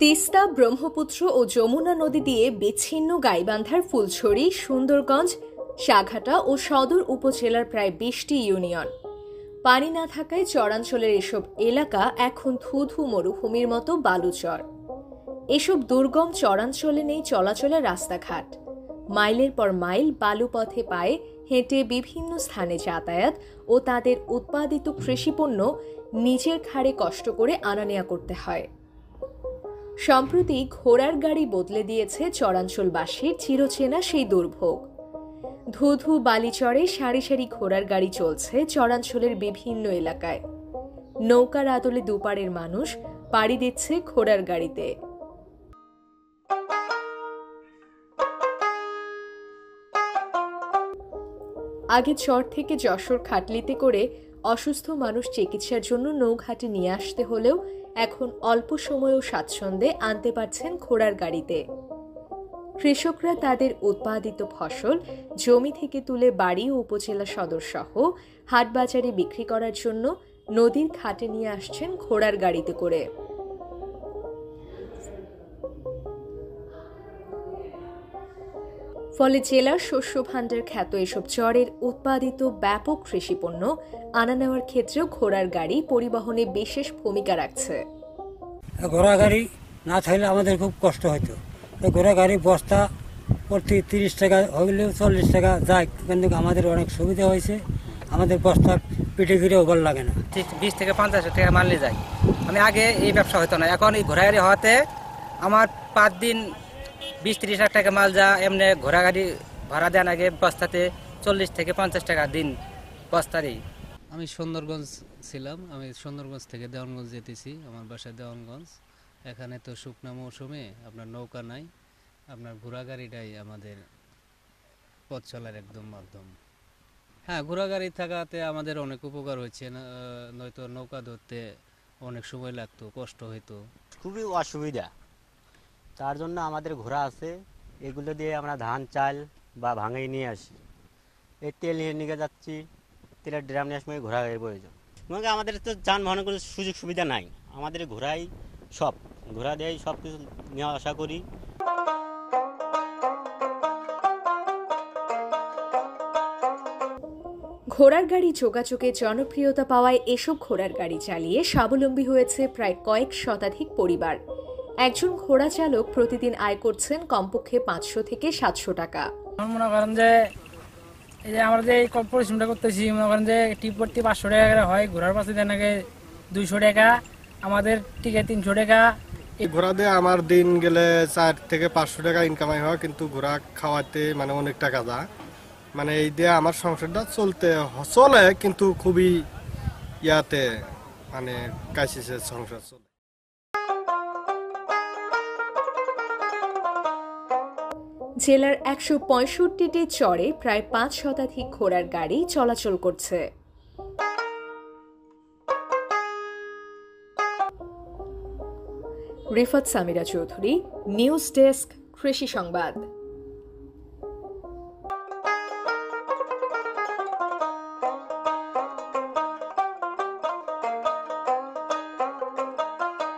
তিস্তা, ব্রহ্মপুত্র ও যমুনা নদী দিয়ে বিচ্ছিন্ন গাইবান্ধার ফুলছড়ি, সুন্দরগঞ্জ, সাঘাটা ও সদর উপজেলার প্রায় ২০টি ইউনিয়ন। পানি না থাকায় চরাঞ্চলের এসব এলাকা এখন ধুধু মরুভূমির মতো বালুচর। এসব দুর্গম চরাঞ্চলে নেই চলাচলের রাস্তাঘাট। মাইলের পর মাইল বালুপথে পায়ে হেঁটে বিভিন্ন স্থানে যাতায়াত ও তাদের উৎপাদিত কৃষিপণ্য নিজের ঘাড়ে কষ্ট করে আনা নেয়া করতে হয়। সম্প্রতি ঘোড়ার গাড়ি বদলে দিয়েছে চরাঞ্চলবাসীর চিরচেনা সেই দুর্ভোগ। ধুধু বালিচরে সারি সারি ঘোড়ার গাড়ি চলছে চরাঞ্চলের বিভিন্ন এলাকায়। নৌকার আদলে দুপারের মানুষ পাড়ি দিচ্ছে ঘোড়ার গাড়িতে। আগে চর থেকে যশোর খাটলিতে করে অসুস্থ মানুষ চিকিৎসার জন্য নৌঘাটে নিয়ে আসতে হলেও এখন অল্প সময় ও স্বাচ্ছন্দ্যে আনতে পারছেন ঘোড়ার গাড়িতে। কৃষকরা তাদের উৎপাদিত ফসল জমি থেকে তুলে বাড়ি ও উপজেলা সদর সহ হাটবাজারে বিক্রি করার জন্য নদীর ঘাটে নিয়ে আসছেন ঘোড়ার গাড়িতে করে। ফলে জেলার শস্য ভাণ্ডার খ্যাত এসব চরের উৎপাদিত ব্যাপক কৃষিপণ্য আনা নেওয়ার ক্ষেত্রেও ঘোড়ার গাড়ি পরিবহনে বিশেষ ভূমিকা রাখছে। ঘোড়া গাড়ি না থাকলে আমাদের খুব কষ্ট হতো। ঘোড়া গাড়ি বস্তা প্রতি 30 টাকা হইলেও 40 টাকা যায়, কিন্তু আমাদের অনেক সুবিধা হয়েছে। আমাদের বস্তা পিঠে ঘিরে ওভার লাগে না। 20 থেকে 50 টাকা মারলে যায়। আমি আগে এই ব্যবসা হতো না, এখন এই ঘোড়া গাড়ি হওয়াতে আমার 5 দিন 20-30 লাখ টাকা মাল যা এমনি ঘোড়া গাড়ি ভাড়া দেন আগে বস্তাতে 40 থেকে 50 টাকা দিন বস্তারই। আমি সুন্দরগঞ্জ ছিলাম, আমি সুন্দরগঞ্জ থেকে দেওয়ানগঞ্জ যেতেছি। আমার বাসা দেওয়ানগঞ্জ। এখানে তো শুকনা মৌসুমে আপনার নৌকা নাই, আপনার ঘোড়া গাড়িটাই আমাদের পথ চলার একদম মাধ্যম। হ্যাঁ, ঘোড়া গাড়ি থাকাতে আমাদের অনেক উপকার হয়েছে, নয়তো নৌকা ধরতে অনেক সময় লাগতো, কষ্ট হইতো। খুবই অসুবিধা, তার জন্য আমাদের ঘোড়া আছে, এগুলো দিয়ে আমরা ধান চাল বা ভাঙাই নিয়ে আসি। এই তেল নিয়ে যাচ্ছি, তেলের ড্রাম নেওয়ার সময় ঘোড়া গাড়ি প্রয়োজন। আমাদের তো যানবাহনের কোনো সুযোগ সুবিধা নাই, আমাদের ঘোড়াই সব, ঘোড়া দিয়েই সব কিছু নেওয়া আসা করি। ঘোড়ার গাড়ি যোগাযোগে জনপ্রিয়তা পাওয়ায় এসব ঘোড়ার গাড়ি চালিয়ে স্বাবলম্বী হয়েছে প্রায় কয়েক শতাধিক পরিবার। একজন ঘোড়া চালক প্রতিদিন আয় করছেন কমপক্ষে 500 থেকে 700 টাকা। মনে করেন যে এই যে আমরা যে পরিশ্রমটা করতেছি, মনে করেন যে টিপ প্রতি 500 টাকা করে হয়, ঘোড়ার পাশে দেন আগে 200 টাকা, আমাদের টিকে 300 টাকা। এই ঘোড়া দিয়ে আমার দিন গেলে 4 থেকে 500 টাকা ইনকামাই হয়, কিন্তু ঘোড়া খাওয়াতে মানে অনেক টাকা যায়। মানে এই দিয়ে আমার সংসারটা চলে, কিন্তু খুবই ইয়াতে মানে ক্রাইসিসের সংসার চলে। জেলার 165টি চরে প্রায় 5 শতাধিক ঘোড়ার গাড়ি চলাচল করছে। রিফাত সামিরা চৌধুরী, নিউজ ডেস্ক, কৃষি সংবাদ।